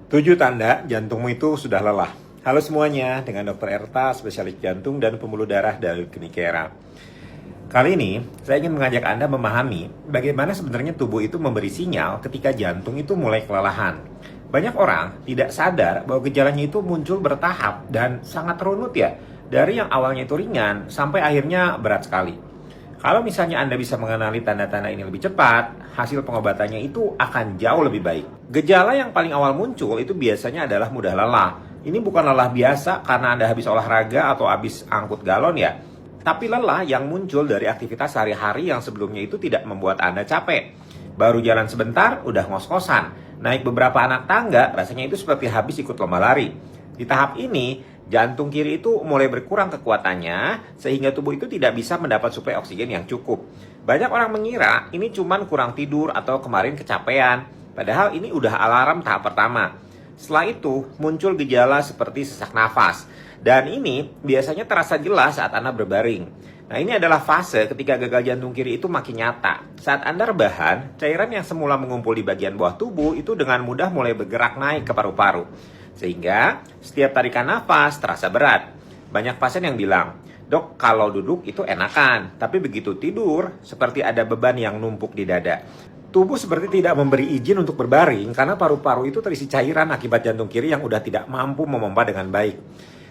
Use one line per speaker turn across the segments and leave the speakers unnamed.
7 tanda jantungmu itu sudah lelah. Halo semuanya, dengan Dr. Erta, spesialis jantung dan pembuluh darah dari Klinik Kera. Kali ini, saya ingin mengajak Anda memahami bagaimana sebenarnya tubuh itu memberi sinyal ketika jantung itu mulai kelelahan. Banyak orang tidak sadar bahwa gejalanya itu muncul bertahap dan sangat runut ya, dari yang awalnya itu ringan sampai akhirnya berat sekali. Kalau misalnya Anda bisa mengenali tanda-tanda ini lebih cepat, hasil pengobatannya itu akan jauh lebih baik. Gejala yang paling awal muncul itu biasanya adalah mudah lelah. Ini bukan lelah biasa karena Anda habis olahraga atau habis angkut galon ya. Tapi lelah yang muncul dari aktivitas sehari-hari yang sebelumnya itu tidak membuat Anda capek. Baru jalan sebentar, udah ngos-ngosan. Naik beberapa anak tangga, rasanya itu seperti habis ikut lomba lari. Di tahap ini, jantung kiri itu mulai berkurang kekuatannya, sehingga tubuh itu tidak bisa mendapat suplai oksigen yang cukup. Banyak orang mengira ini cuma kurang tidur atau kemarin kecapean, padahal ini udah alarm tahap pertama. Setelah itu, muncul gejala seperti sesak nafas. Dan ini biasanya terasa jelas saat Anda berbaring. Nah, ini adalah fase ketika gagal jantung kiri itu makin nyata. Saat Anda rebahan, cairan yang semula mengumpul di bagian bawah tubuh itu dengan mudah mulai bergerak naik ke paru-paru. Sehingga setiap tarikan nafas terasa berat. Banyak pasien yang bilang, "Dok, kalau duduk itu enakan, tapi begitu tidur seperti ada beban yang numpuk di dada." Tubuh seperti tidak memberi izin untuk berbaring karena paru-paru itu terisi cairan akibat jantung kiri yang udah tidak mampu memompa dengan baik.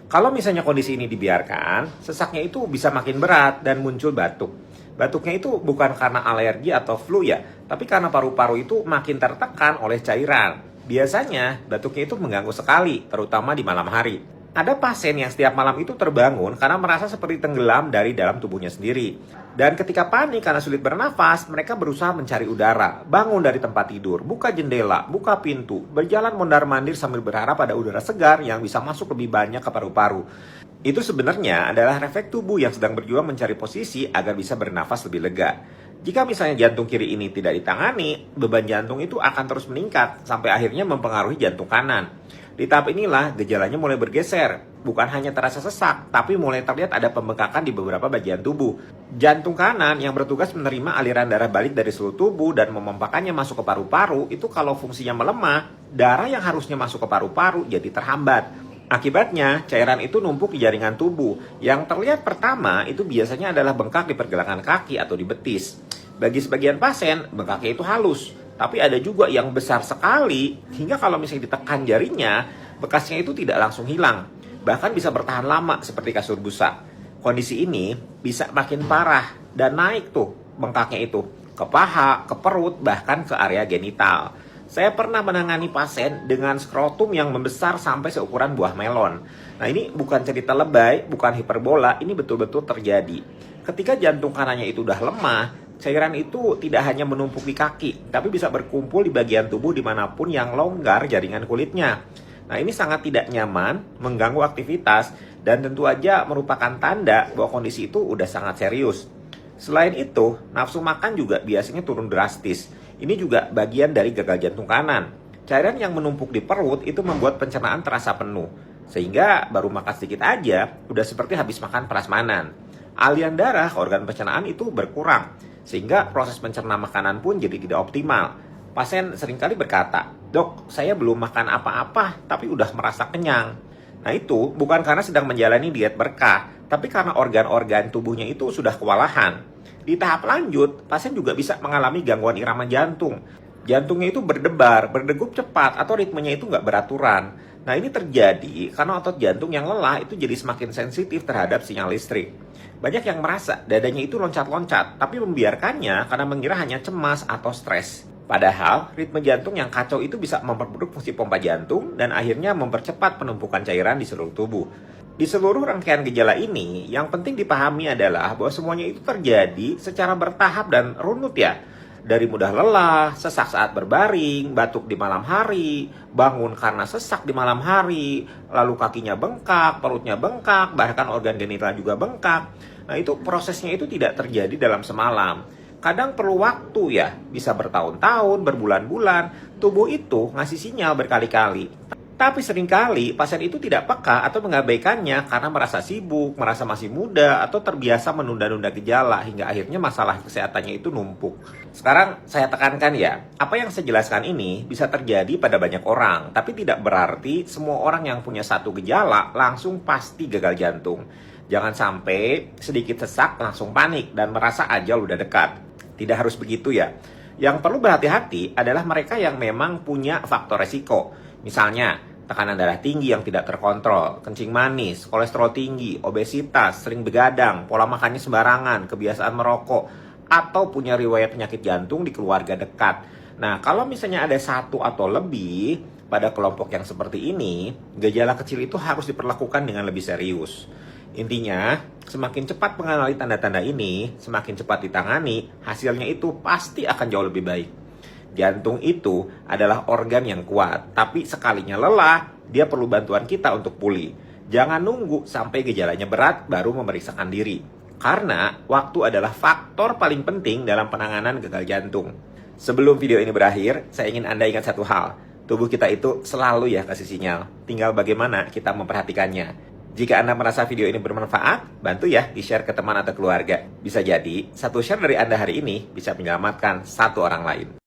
Kalau misalnya kondisi ini dibiarkan, sesaknya itu bisa makin berat dan muncul batuk. Batuknya itu bukan karena alergi atau flu ya, tapi karena paru-paru itu makin tertekan oleh cairan. Biasanya, batuknya itu mengganggu sekali, terutama di malam hari. Ada pasien yang setiap malam itu terbangun karena merasa seperti tenggelam dari dalam tubuhnya sendiri. Dan ketika panik karena sulit bernafas, mereka berusaha mencari udara, bangun dari tempat tidur, buka jendela, buka pintu, berjalan mondar-mandir sambil berharap ada udara segar yang bisa masuk lebih banyak ke paru-paru. Itu sebenarnya adalah refleks tubuh yang sedang berjuang mencari posisi agar bisa bernafas lebih lega. Jika misalnya jantung kiri ini tidak ditangani, beban jantung itu akan terus meningkat sampai akhirnya mempengaruhi jantung kanan. Di tahap inilah gejalanya mulai bergeser, bukan hanya terasa sesak, tapi mulai terlihat ada pembengkakan di beberapa bagian tubuh. Jantung kanan yang bertugas menerima aliran darah balik dari seluruh tubuh dan memompakannya masuk ke paru-paru, itu kalau fungsinya melemah, darah yang harusnya masuk ke paru-paru jadi terhambat. Akibatnya, cairan itu numpuk di jaringan tubuh. Yang terlihat pertama itu biasanya adalah bengkak di pergelangan kaki atau di betis. Bagi sebagian pasien, bengkaknya itu halus. Tapi ada juga yang besar sekali, hingga kalau misalnya ditekan jarinya, bekasnya itu tidak langsung hilang. Bahkan bisa bertahan lama seperti kasur busa. Kondisi ini bisa makin parah dan naik tuh bengkaknya itu ke paha, ke perut, bahkan ke area genital. Saya pernah menangani pasien dengan skrotum yang membesar sampai seukuran buah melon. Nah, ini bukan cerita lebay, bukan hiperbola, ini betul-betul terjadi. Ketika jantung kanannya itu udah lemah, cairan itu tidak hanya menumpuk di kaki, tapi bisa berkumpul di bagian tubuh dimanapun yang longgar jaringan kulitnya. Nah, ini sangat tidak nyaman, mengganggu aktivitas, dan tentu aja merupakan tanda bahwa kondisi itu udah sangat serius. Selain itu, nafsu makan juga biasanya turun drastis. Ini juga bagian dari gagal jantung kanan. Cairan yang menumpuk di perut itu membuat pencernaan terasa penuh. Sehingga baru makan sedikit aja, udah seperti habis makan prasmanan. Aliran darah ke organ pencernaan itu berkurang. Sehingga proses mencerna makanan pun jadi tidak optimal. Pasien seringkali berkata, "Dok, saya belum makan apa-apa, tapi udah merasa kenyang." Nah, itu bukan karena sedang menjalani diet berkah, tapi karena organ-organ tubuhnya itu sudah kewalahan. Di tahap lanjut, pasien juga bisa mengalami gangguan irama jantung. Jantungnya itu berdebar, berdegup cepat, atau ritmenya itu nggak beraturan. Nah, ini terjadi karena otot jantung yang lelah itu jadi semakin sensitif terhadap sinyal listrik. Banyak yang merasa dadanya itu loncat-loncat, tapi membiarkannya karena mengira hanya cemas atau stres. Padahal, ritme jantung yang kacau itu bisa memperburuk fungsi pompa jantung dan akhirnya mempercepat penumpukan cairan di seluruh tubuh. Di seluruh rangkaian gejala ini, yang penting dipahami adalah bahwa semuanya itu terjadi secara bertahap dan runut ya. Dari mudah lelah, sesak saat berbaring, batuk di malam hari, bangun karena sesak di malam hari, lalu kakinya bengkak, perutnya bengkak, bahkan organ genital juga bengkak. Nah, itu prosesnya itu tidak terjadi dalam semalam. Kadang perlu waktu ya, bisa bertahun-tahun, berbulan-bulan. Tubuh itu ngasih sinyal berkali-kali. Tapi seringkali pasien itu tidak peka atau mengabaikannya karena merasa sibuk, merasa masih muda, atau terbiasa menunda-nunda gejala hingga akhirnya masalah kesehatannya itu numpuk. Sekarang saya tekankan ya, apa yang saya jelaskan ini bisa terjadi pada banyak orang, tapi tidak berarti semua orang yang punya satu gejala langsung pasti gagal jantung. Jangan sampai sedikit sesak langsung panik dan merasa ajal udah dekat. Tidak harus begitu ya. Yang perlu berhati-hati adalah mereka yang memang punya faktor resiko. Misalnya, tekanan darah tinggi yang tidak terkontrol, kencing manis, kolesterol tinggi, obesitas, sering begadang, pola makannya sembarangan, kebiasaan merokok, atau punya riwayat penyakit jantung di keluarga dekat. Nah, kalau misalnya ada satu atau lebih pada kelompok yang seperti ini, gejala kecil itu harus diperlakukan dengan lebih serius. Intinya, semakin cepat mengenali tanda-tanda ini, semakin cepat ditangani, hasilnya itu pasti akan jauh lebih baik. Jantung itu adalah organ yang kuat, tapi sekalinya lelah, dia perlu bantuan kita untuk pulih. Jangan nunggu sampai gejalanya berat baru memeriksakan diri. Karena waktu adalah faktor paling penting dalam penanganan gagal jantung. Sebelum video ini berakhir, saya ingin Anda ingat satu hal. Tubuh kita itu selalu ya kasih sinyal. Tinggal bagaimana kita memperhatikannya. Jika Anda merasa video ini bermanfaat, bantu ya di-share ke teman atau keluarga. Bisa jadi, satu share dari Anda hari ini bisa menyelamatkan satu orang lain.